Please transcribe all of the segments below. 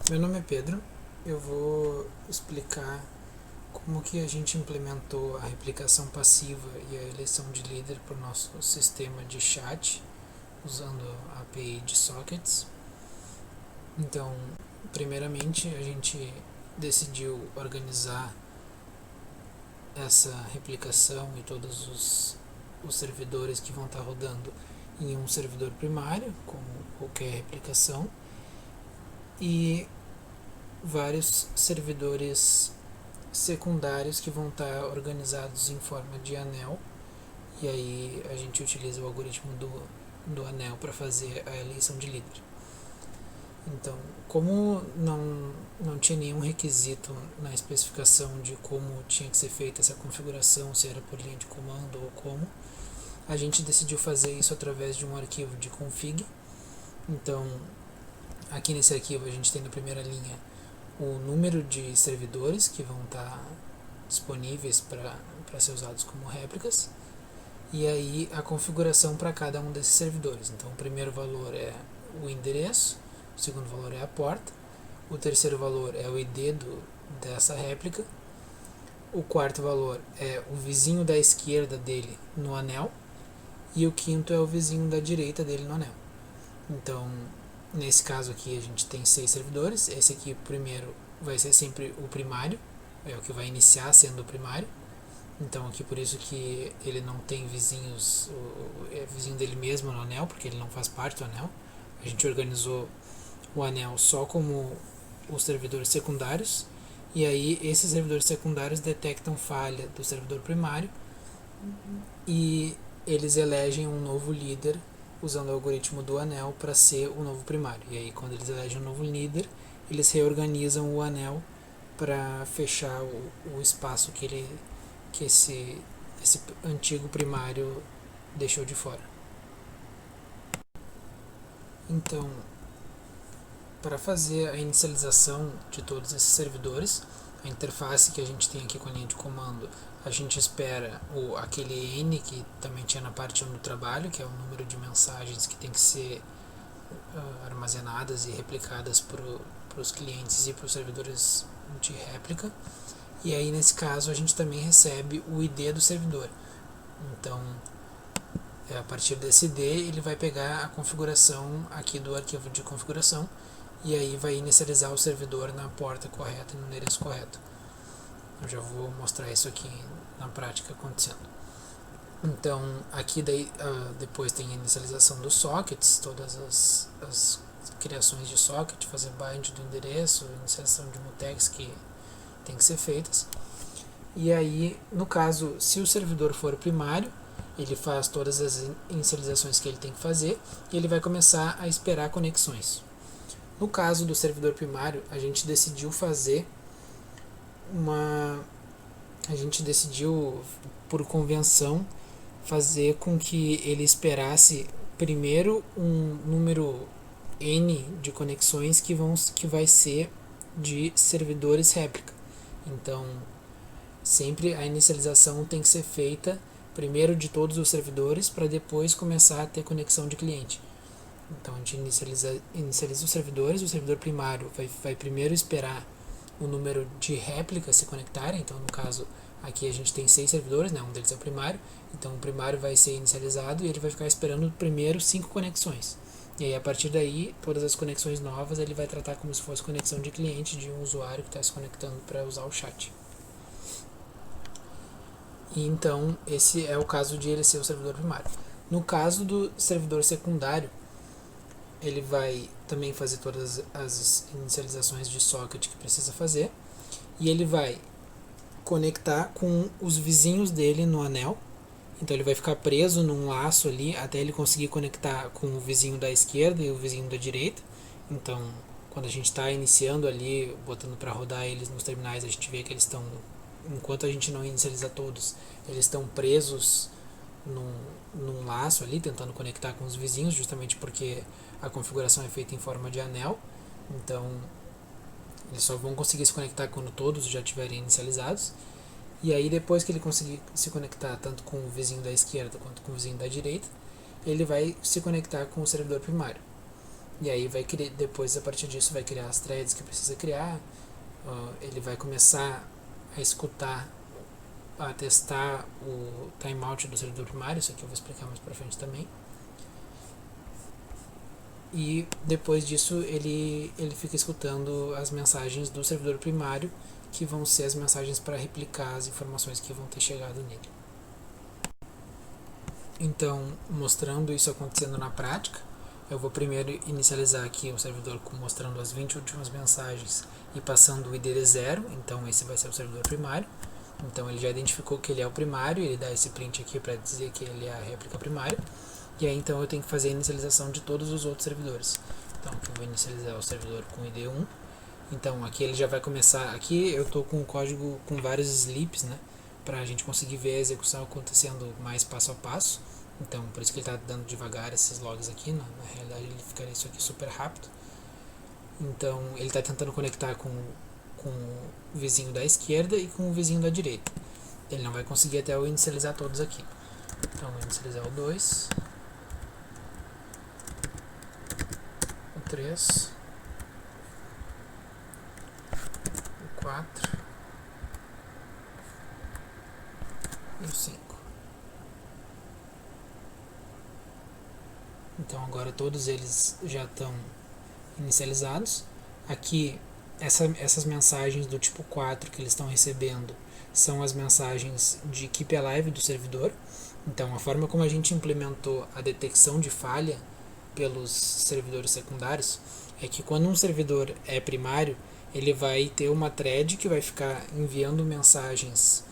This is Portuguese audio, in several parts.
Meu nome é Pedro, eu vou explicar como que a gente implementou a replicação passiva e a eleição de líder para o nosso sistema de chat usando a API de Sockets. Então, primeiramente a gente decidiu organizar essa replicação e todos os servidores que vão estar rodando em um servidor primário, como qualquer replicação, e vários servidores secundários que vão estar organizados em forma de anel, e aí a gente utiliza o algoritmo do anel para fazer a eleição de líder. Então, como não tinha nenhum requisito na especificação de como tinha que ser feita essa configuração, se era por linha de comando ou como, a gente decidiu fazer isso através de um arquivo de config. Então, aqui nesse arquivo a gente tem na primeira linha o número de servidores que vão estar disponíveis para ser usados como réplicas, e aí a configuração para cada um desses servidores. Então, o primeiro valor é o endereço, o segundo valor é a porta, o terceiro valor é o ID dessa réplica, o quarto valor é o vizinho da esquerda dele no anel, e o quinto é o vizinho da direita dele no anel. Então, nesse caso aqui a gente tem 6 servidores. Esse aqui primeiro vai ser sempre o primário, é o que vai iniciar sendo o primário. Então aqui por isso que ele não tem vizinhos, é vizinho dele mesmo no anel, porque ele não faz parte do anel. A gente organizou o anel só como os servidores secundários, e aí esses servidores secundários detectam falha do servidor primário e eles elegem um novo líder usando o algoritmo do anel para ser o novo primário. E aí quando eles elegem um novo líder, eles reorganizam o anel para fechar o espaço que esse antigo primário deixou de fora. Então, para fazer a inicialização de todos esses servidores, a interface que a gente tem aqui com a linha de comando, a gente espera aquele N que também tinha na parte 1 do trabalho, que é o número de mensagens que tem que ser armazenadas e replicadas para os clientes e para os servidores de réplica. E aí nesse caso a gente também recebe o ID do servidor. Então, a partir desse ID ele vai pegar a configuração aqui do arquivo de configuração e aí vai inicializar o servidor na porta correta e no endereço correto. Eu já vou mostrar isso aqui na prática acontecendo. Então, aqui daí, depois tem a inicialização dos sockets, todas as criações de socket, fazer bind do endereço, inicialização de mutex que tem que ser feitas. E aí, no caso, se o servidor for primário, ele faz todas as inicializações que ele tem que fazer e ele vai começar a esperar conexões. No caso do servidor primário, a gente decidiu por convenção, fazer com que ele esperasse primeiro um número N de conexões que vai ser de servidores réplica. Então, sempre a inicialização tem que ser feita primeiro de todos os servidores para depois começar a ter conexão de cliente. Então a gente inicializa os servidores, o servidor primário vai primeiro esperar o número de réplicas se conectarem. Então no caso aqui a gente tem 6 servidores, né? Um deles é o primário, então o primário vai ser inicializado e ele vai ficar esperando primeiro 5 conexões. E aí a partir daí, todas as conexões novas ele vai tratar como se fosse conexão de cliente de um usuário que está se conectando para usar o chat. E então esse é o caso de ele ser o servidor primário. No caso do servidor secundário, ele vai também fazer todas as inicializações de socket que precisa fazer e ele vai conectar com os vizinhos dele no anel. Então ele vai ficar preso num laço ali até ele conseguir conectar com o vizinho da esquerda e o vizinho da direita. Então, quando a gente está iniciando ali, botando para rodar eles nos terminais, a gente vê que eles estão, enquanto a gente não inicializa todos, eles estão presos num laço ali, tentando conectar com os vizinhos, justamente porque a configuração é feita em forma de anel. Então, eles só vão conseguir se conectar quando todos já estiverem inicializados. E aí, depois que ele conseguir se conectar tanto com o vizinho da esquerda quanto com o vizinho da direita, ele vai se conectar com o servidor primário. E aí vai criar, depois a partir disso vai criar as threads que precisa criar. Ele vai começar a escutar, a testar o timeout do servidor primário. Isso aqui eu vou explicar mais pra frente também. E depois disso ele fica escutando as mensagens do servidor primário, que vão ser as mensagens para replicar as informações que vão ter chegado nele. Então, mostrando isso acontecendo na prática, eu vou primeiro inicializar aqui o servidor mostrando as 20 últimas mensagens e passando o ID de 0, então esse vai ser o servidor primário. Então ele já identificou que ele é o primário, ele dá esse print aqui para dizer que ele é a réplica primária. E aí então eu tenho que fazer a inicialização de todos os outros servidores. Então aqui eu vou inicializar o servidor com ID 1. Então aqui ele já vai começar, aqui eu estou com o código com vários sleeps, né, para a gente conseguir ver a execução acontecendo mais passo a passo. Então por isso que ele está dando devagar esses logs aqui, na realidade ele ficaria isso aqui super rápido. Então ele está tentando conectar com o vizinho da esquerda e com o vizinho da direita. Ele não vai conseguir até eu inicializar todos aqui. Então eu vou inicializar o 2, o 3, o 4 e o 5. Então agora todos eles já estão inicializados. Aqui essas mensagens do tipo 4 que eles estão recebendo são as mensagens de Keep Alive do servidor. Então a forma como a gente implementou a detecção de falha pelos servidores secundários é que quando um servidor é primário, ele vai ter uma thread que vai ficar enviando mensagens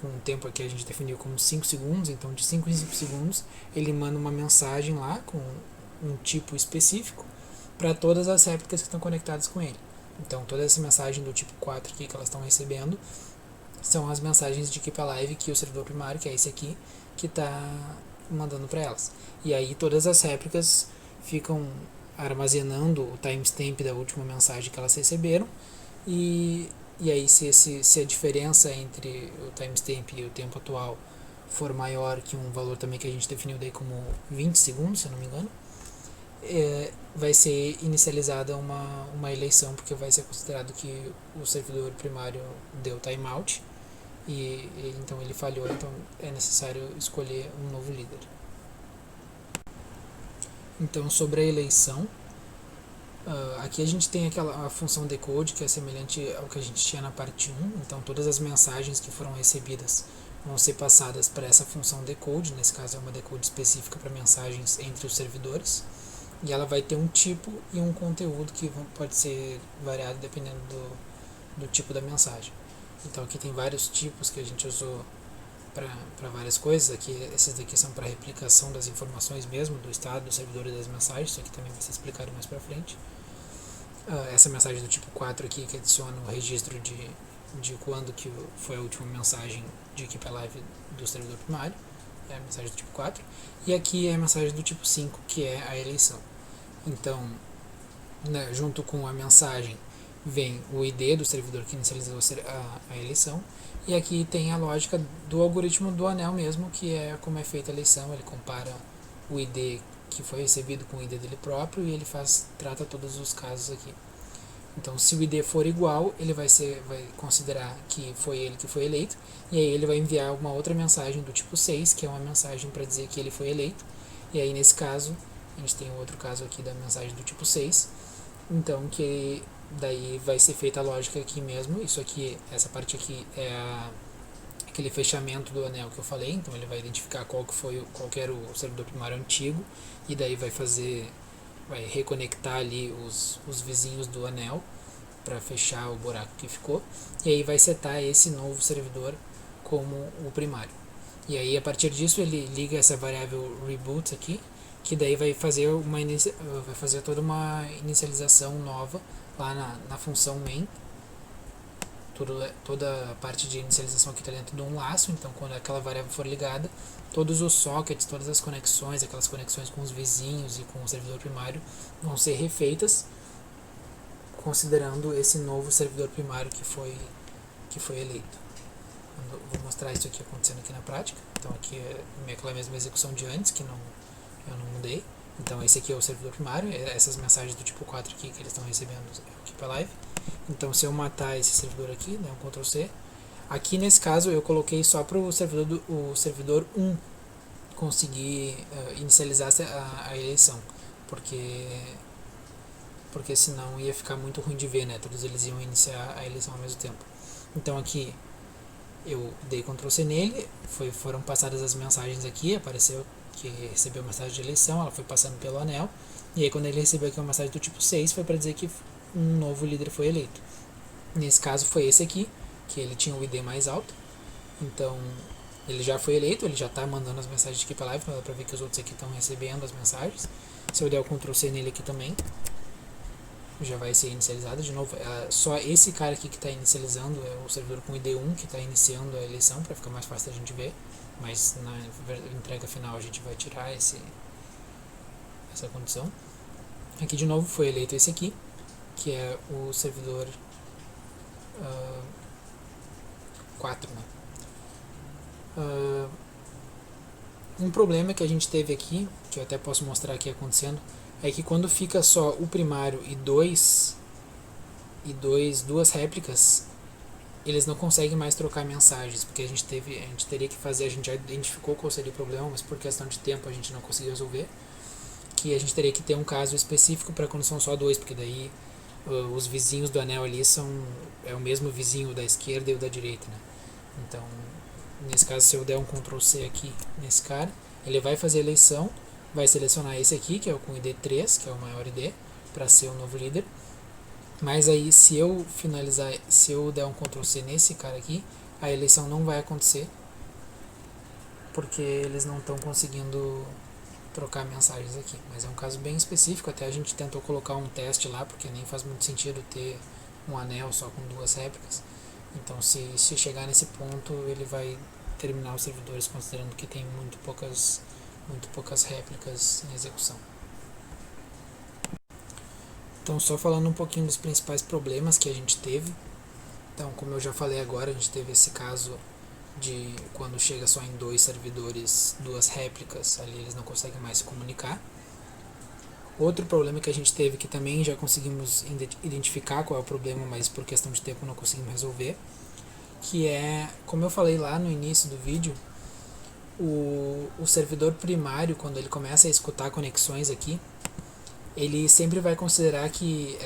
com um tempo aqui a gente definiu como 5 segundos, então de 5 em 5 segundos ele manda uma mensagem lá com um tipo específico para todas as réplicas que estão conectadas com ele. Então toda essa mensagem do tipo 4 aqui que elas estão recebendo são as mensagens de Keep Alive que o servidor primário, que é esse aqui, que está mandando para elas. E aí todas as réplicas ficam armazenando o timestamp da última mensagem que elas receberam, e aí se a diferença entre o timestamp e o tempo atual for maior que um valor também que a gente definiu daí como 20 segundos, se eu não me engano, vai ser inicializada uma eleição, porque vai ser considerado que o servidor primário deu timeout e então ele falhou, então é necessário escolher um novo líder. Então sobre a eleição, aqui a gente tem a função decode, que é semelhante ao que a gente tinha na parte 1, então todas as mensagens que foram recebidas vão ser passadas para essa função decode, nesse caso é uma decode específica para mensagens entre os servidores, e ela vai ter um tipo e um conteúdo que pode ser variado dependendo do tipo da mensagem. Então aqui tem vários tipos que a gente usou para várias coisas. Aqui, esses daqui são para replicação das informações mesmo, do estado do servidor e das mensagens. Isso aqui também vai ser explicado mais para frente. Essa mensagem do tipo 4 aqui, que adiciona o registro de quando que foi a última mensagem de Keep Alive do servidor primário, é a mensagem do tipo 4. E aqui é a mensagem do tipo 5, que é a eleição. Então, né, junto com a mensagem vem o ID do servidor que inicializou a eleição, e aqui tem a lógica do algoritmo do anel mesmo, que é como é feita a eleição. Ele compara o ID que foi recebido com o ID dele próprio e ele trata todos os casos aqui. Então se o ID for igual, ele vai considerar que foi ele que foi eleito, e aí ele vai enviar uma outra mensagem do tipo 6, que é uma mensagem para dizer que ele foi eleito. E aí nesse caso, a gente tem outro caso aqui da mensagem do tipo 6, então que daí vai ser feita a lógica aqui mesmo. Isso aqui, essa parte aqui é aquele fechamento do anel que eu falei, então ele vai identificar qual que era o servidor primário antigo, e daí vai reconectar ali os vizinhos do anel para fechar o buraco que ficou, e aí vai setar esse novo servidor como o primário. E aí a partir disso ele liga essa variável reboot aqui, que daí vai fazer toda uma inicialização nova lá na função main. Toda a parte de inicialização aqui está dentro de um laço, então quando aquela variável for ligada, todos os sockets, todas as conexões, aquelas conexões com os vizinhos e com o servidor primário vão ser refeitas, considerando esse novo servidor primário que foi eleito. Vou mostrar isso aqui acontecendo aqui na prática. Então aqui é aquela mesma execução de antes, que eu não mudei. Então esse aqui é o servidor primário, essas mensagens do tipo 4 aqui que eles estão recebendo é o Keep Alive. Então se eu matar esse servidor aqui, né, um Ctrl C, aqui nesse caso eu coloquei só para o servidor 1 conseguir inicializar a eleição, porque senão ia ficar muito ruim de ver, né? Todos eles iam iniciar a eleição ao mesmo tempo. Então aqui eu dei Ctrl C nele, foram passadas as mensagens aqui, apareceu que recebeu mensagem de eleição, ela foi passando pelo anel, e aí quando ele recebeu aqui uma mensagem do tipo 6, foi para dizer que um novo líder foi eleito. Nesse caso foi esse aqui, que ele tinha o ID mais alto, então ele já foi eleito, ele já está mandando as mensagens aqui para live, para ver que os outros aqui estão recebendo as mensagens. Se eu der o Ctrl C nele aqui também, já vai ser inicializado de novo. Só esse cara aqui que está inicializando é o servidor com ID1 que está iniciando a eleição, para ficar mais fácil a gente ver, mas na entrega final a gente vai tirar essa condição. Aqui de novo foi eleito esse aqui, que é o servidor 4, né? Um problema que a gente teve aqui, que eu até posso mostrar aqui acontecendo, é que quando fica só o primário e duas réplicas, eles não conseguem mais trocar mensagens, porque a gente teria que fazer, a gente já identificou qual seria o problema, mas por questão de tempo a gente não conseguiu resolver, que a gente teria que ter um caso específico para quando são só dois, porque daí os vizinhos do anel ali é o mesmo vizinho da esquerda e o da direita, né? Então, nesse caso, se eu der um Ctrl C aqui nesse cara, ele vai fazer a eleição, vai selecionar esse aqui, que é o com ID 3, que é o maior ID, para ser o novo líder. Mas aí, se eu finalizar, se eu der um Ctrl C nesse cara aqui, a eleição não vai acontecer, porque eles não estão conseguindo trocar mensagens aqui. Mas é um caso bem específico, até a gente tentou colocar um teste lá, porque nem faz muito sentido ter um anel só com duas réplicas. Então, se chegar nesse ponto, ele vai terminar os servidores, considerando que tem muito poucas réplicas em execução. Então, só falando um pouquinho dos principais problemas que a gente teve. Então, como eu já falei agora, a gente teve esse caso de quando chega só em dois servidores, duas réplicas, ali eles não conseguem mais se comunicar. Outro problema que a gente teve, que também já conseguimos identificar qual é o problema, mas por questão de tempo não conseguimos resolver, que é, como eu falei lá no início do vídeo, o servidor primário, quando ele começa a escutar conexões aqui, ele sempre vai considerar que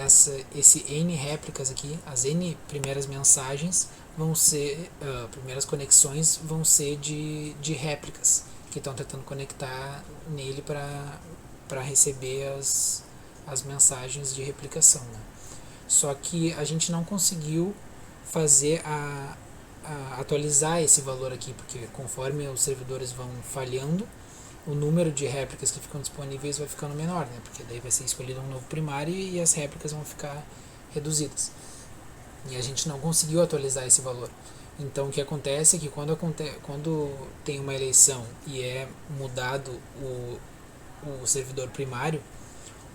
esse N réplicas aqui, as N primeiras mensagens vão ser, primeiras conexões vão ser de réplicas que estão tentando conectar nele para receber as mensagens de replicação, né? Só que a gente não conseguiu fazer a atualizar esse valor aqui, porque conforme os servidores vão falhando, o número de réplicas que ficam disponíveis vai ficando menor, né? Porque daí vai ser escolhido um novo primário e as réplicas vão ficar reduzidas. E a gente não conseguiu atualizar esse valor. Então o que acontece é que quando tem uma eleição e é mudado o servidor primário,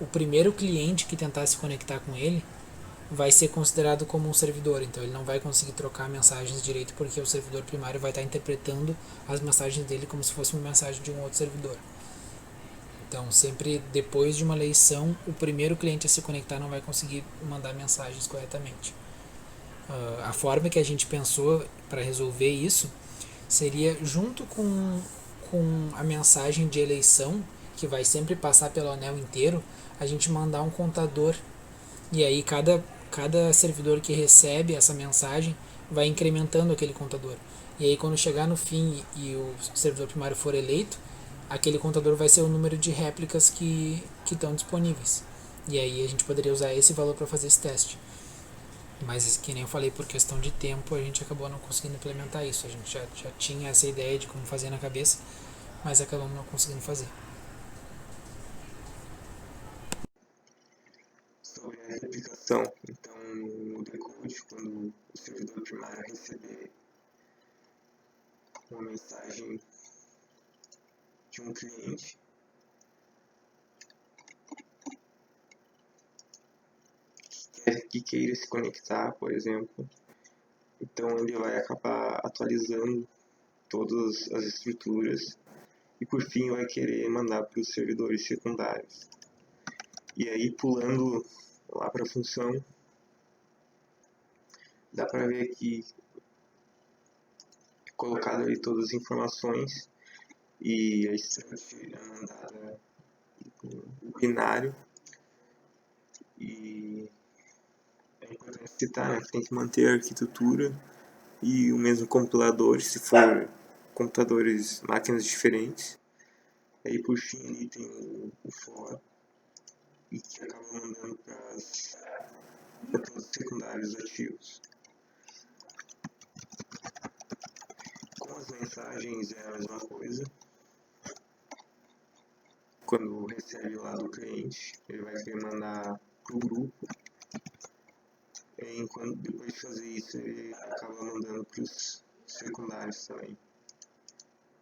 o primeiro cliente que tentar se conectar com ele vai ser considerado como um servidor, então ele não vai conseguir trocar mensagens direito, porque o servidor primário vai estar interpretando as mensagens dele como se fosse uma mensagem de um outro servidor. Então, sempre depois de uma eleição, o primeiro cliente a se conectar não vai conseguir mandar mensagens corretamente. A forma que a gente pensou para resolver isso seria, junto com a mensagem de eleição, que vai sempre passar pelo anel inteiro, a gente mandar um contador. E aí cada servidor que recebe essa mensagem vai incrementando aquele contador. E aí quando chegar no fim e o servidor primário for eleito, aquele contador vai ser o número de réplicas que estão disponíveis. E aí a gente poderia usar esse valor para fazer esse teste. Mas, que nem eu falei, por questão de tempo, a gente acabou não conseguindo implementar isso. A gente já tinha essa ideia de como fazer na cabeça, mas acabamos não conseguindo fazer. Sobre a replicação, então no decode, quando o servidor primário receber uma mensagem de um cliente que queira se conectar, por exemplo, então ele vai acabar atualizando todas as estruturas e por fim vai querer mandar para os servidores secundários. E aí, pulando lá para a função, dá para ver que é colocado aí todas as informações e a struct é mandada no binário. E é importante citar, né, que tem que manter a arquitetura e o mesmo compilador, se for computadores, máquinas diferentes. Aí por fim ali tem o for, e que acaba mandando para todos os secundários ativos. Com as mensagens é a mesma coisa. Quando recebe lá do cliente, ele vai querer mandar para o grupo. Enquanto depois de fazer isso, ele acaba mandando para os secundários também.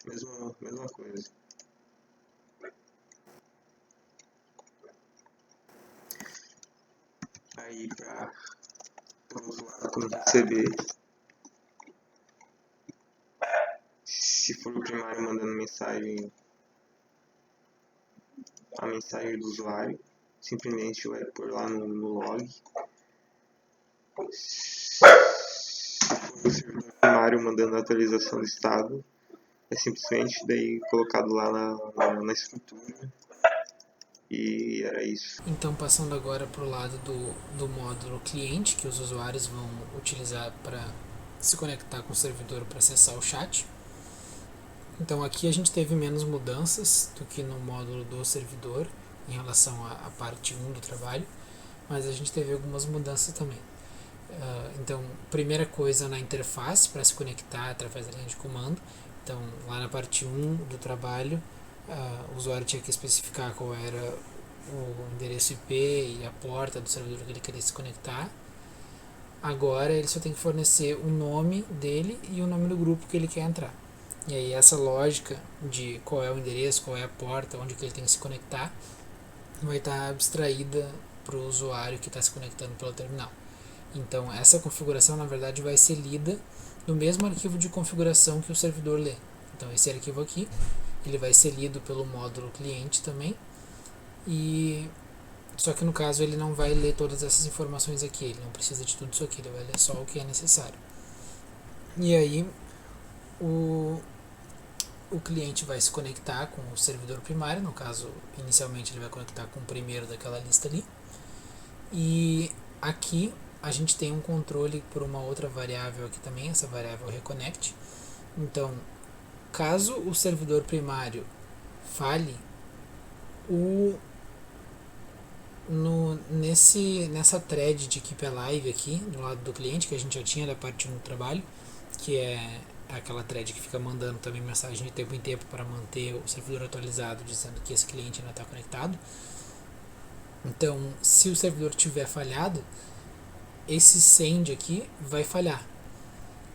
Mesma coisa. Aí para o outro lado, quando receber, se for o primário mandando a mensagem do usuário, simplesmente vai pôr lá no log. Se for o servidor primário mandando a atualização do estado, é simplesmente daí colocado lá na estrutura. E era isso. Então, passando agora para o lado do módulo cliente, que os usuários vão utilizar para se conectar com o servidor para acessar o chat. Então, aqui a gente teve menos mudanças do que no módulo do servidor em relação à parte 1 do trabalho, mas a gente teve algumas mudanças também. Então, primeira coisa na interface para se conectar através da linha de comando. Então, lá na parte 1 do trabalho, o usuário tinha que especificar qual era o endereço IP e a porta do servidor que ele queria se conectar. Agora ele só tem que fornecer o nome dele e o nome do grupo que ele quer entrar. E aí essa lógica de qual é o endereço, qual é a porta, onde que ele tem que se conectar, vai estar abstraída para o usuário que está se conectando pelo terminal. Então essa configuração na verdade vai ser lida no mesmo arquivo de configuração que o servidor lê. Então esse arquivo aqui, ele vai ser lido pelo módulo cliente também, e só que no caso ele não vai ler todas essas informações aqui, ele não precisa de tudo isso aqui, ele vai ler só o que é necessário. E aí o cliente vai se conectar com o servidor primário, no caso inicialmente ele vai conectar com o primeiro daquela lista ali, e aqui a gente tem um controle por uma outra variável aqui também, essa variável reconnect. Então, caso o servidor primário falhe, nessa thread de keep alive aqui, do lado do cliente, que a gente já tinha da parte 1 do trabalho, que é aquela thread que fica mandando também mensagem de tempo em tempo para manter o servidor atualizado, dizendo que esse cliente ainda está conectado. Então, se o servidor tiver falhado, esse send aqui vai falhar.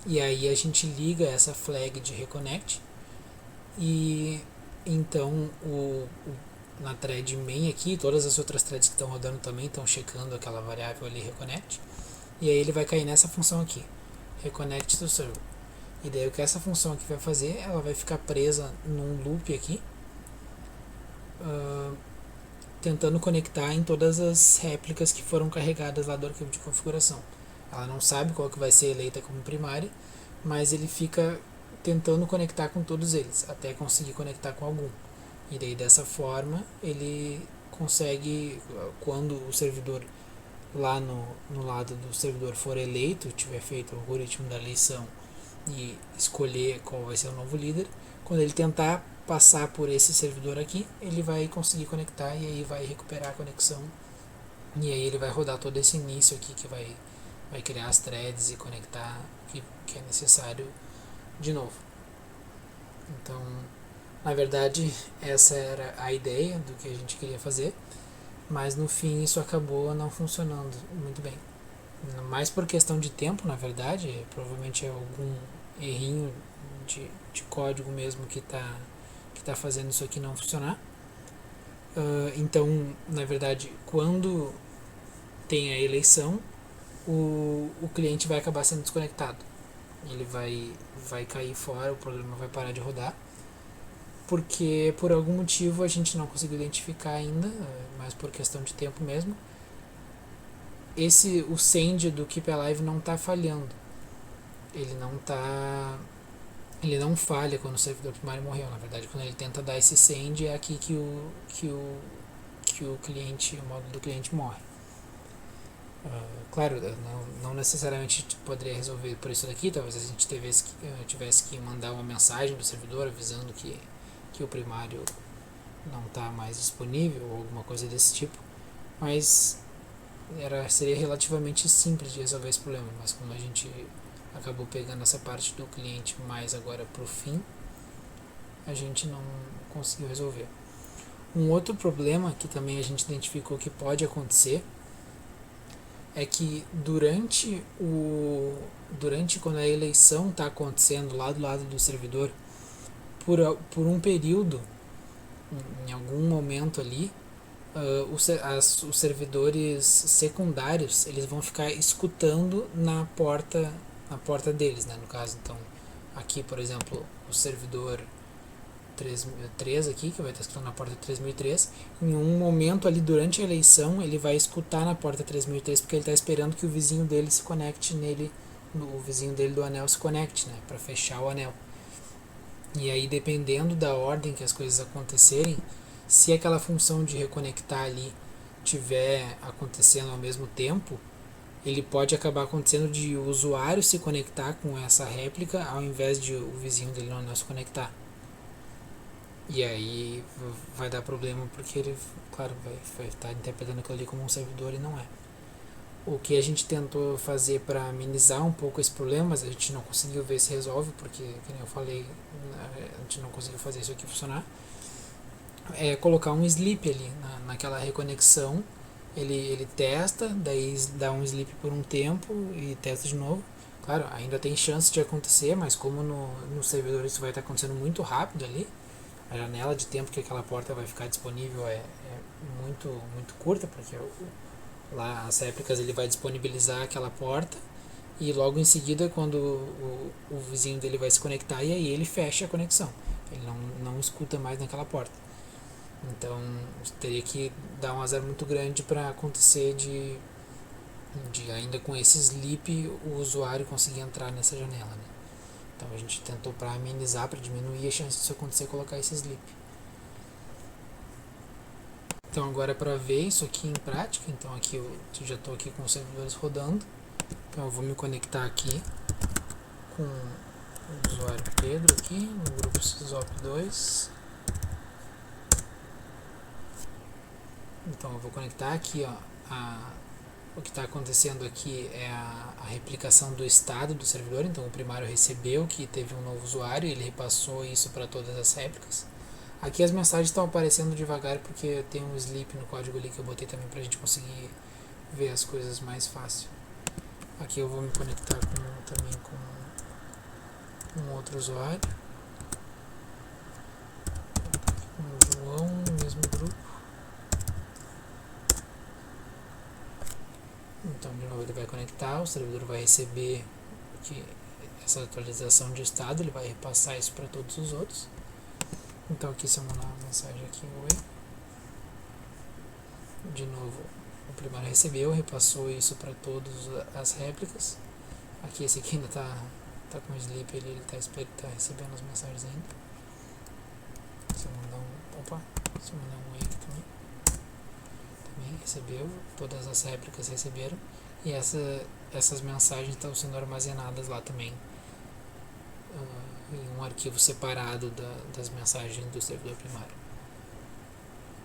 E aí a gente liga essa flag de reconnect, e então na thread main aqui, todas as outras threads que estão rodando também estão checando aquela variável ali reconnect, e aí ele vai cair nessa função aqui, reconnect to server. E daí o que essa função aqui vai fazer, ela vai ficar presa num loop aqui, tentando conectar em todas as réplicas que foram carregadas lá do arquivo de configuração. Ela não sabe qual que vai ser eleita como primária, mas ele fica tentando conectar com todos eles, até conseguir conectar com algum. E daí dessa forma ele consegue, quando o servidor lá no lado do servidor for eleito, tiver feito o algoritmo da eleição e escolher qual vai ser o novo líder, quando ele tentar passar por esse servidor aqui, ele vai conseguir conectar e aí vai recuperar a conexão, e aí ele vai rodar todo esse início aqui que vai criar as threads e conectar que é necessário de novo. Então, na verdade, essa era a ideia do que a gente queria fazer, mas no fim isso acabou não funcionando muito bem. Mais por questão de tempo, na verdade, provavelmente é algum errinho de código mesmo que tá fazendo isso aqui não funcionar. Então, na verdade, quando tem a eleição, o cliente vai acabar sendo desconectado. Ele vai cair fora, o programa vai parar de rodar, porque por algum motivo a gente não conseguiu identificar ainda, mas por questão de tempo mesmo, o send do Keep Alive não está falhando. Ele não falha quando o servidor primário morreu. Na verdade, quando ele tenta dar esse send, é aqui que o cliente, o módulo do cliente morre. Claro, não necessariamente poderia resolver por isso daqui. Talvez a gente tivesse que mandar uma mensagem do servidor avisando que o primário não está mais disponível ou alguma coisa desse tipo, mas seria relativamente simples de resolver esse problema. Mas como a gente acabou pegando essa parte do cliente mais agora para o fim, a gente não conseguiu resolver. Um outro problema que também a gente identificou que pode acontecer é que durante quando a eleição está acontecendo lá do lado do servidor, por um período, em algum momento ali, os servidores secundários eles vão ficar escutando na porta deles, né, no caso. Então aqui, por exemplo, o servidor 3003 aqui, que vai estar escutando na porta 3003, em um momento ali durante a eleição ele vai escutar na porta 3003 porque ele está esperando que o vizinho dele se conecte nele, o vizinho dele do anel se conecte, né, para fechar o anel. E aí, dependendo da ordem que as coisas acontecerem, se aquela função de reconectar ali tiver acontecendo ao mesmo tempo, ele pode acabar acontecendo de o usuário se conectar com essa réplica ao invés de o vizinho dele no anel se conectar. E aí vai dar problema porque ele, claro, vai estar interpretando aquilo ali como um servidor e não é. O que a gente tentou fazer para amenizar um pouco esse problema, mas a gente não conseguiu ver se resolve, porque, como eu falei, a gente não conseguiu fazer isso aqui funcionar, é colocar um sleep ali naquela reconexão. Ele testa, daí dá um sleep por um tempo e testa de novo. Claro, ainda tem chance de acontecer, mas como no servidor isso vai estar acontecendo muito rápido ali, a janela de tempo que aquela porta vai ficar disponível é muito, muito curta, porque lá as réplicas ele vai disponibilizar aquela porta e logo em seguida quando o vizinho dele vai se conectar, e aí ele fecha a conexão, ele não escuta mais naquela porta. Então teria que dar um azar muito grande para acontecer de ainda com esse sleep o usuário conseguir entrar nessa janela, né? Então a gente tentou, para amenizar, para diminuir a chance disso acontecer, colocar esse sleep. Então agora, para ver isso aqui em prática, então aqui eu já estou aqui com os servidores rodando. Então eu vou me conectar aqui com o usuário Pedro aqui no grupo SysOp2. Então eu vou conectar aqui, ó, o que está acontecendo aqui é a replicação do estado do servidor. Então o primário recebeu que teve um novo usuário e ele repassou isso para todas as réplicas. Aqui as mensagens estão aparecendo devagar porque tem um sleep no código ali que eu botei também para a gente conseguir ver as coisas mais fácil. Aqui eu vou me conectar também com um outro usuário, com o João, no mesmo grupo. Então de novo ele vai conectar, o servidor vai receber essa atualização de estado, ele vai repassar isso para todos os outros. Então aqui se eu mandar uma mensagem aqui, oi, de novo o primário recebeu, repassou isso para todas as réplicas. Aqui esse aqui ainda tá com o sleep, ele tá recebendo as mensagens ainda. Se eu mandar um oi aqui também recebeu, todas as réplicas receberam, e essas mensagens estão sendo armazenadas lá também, em um arquivo separado das mensagens do servidor primário.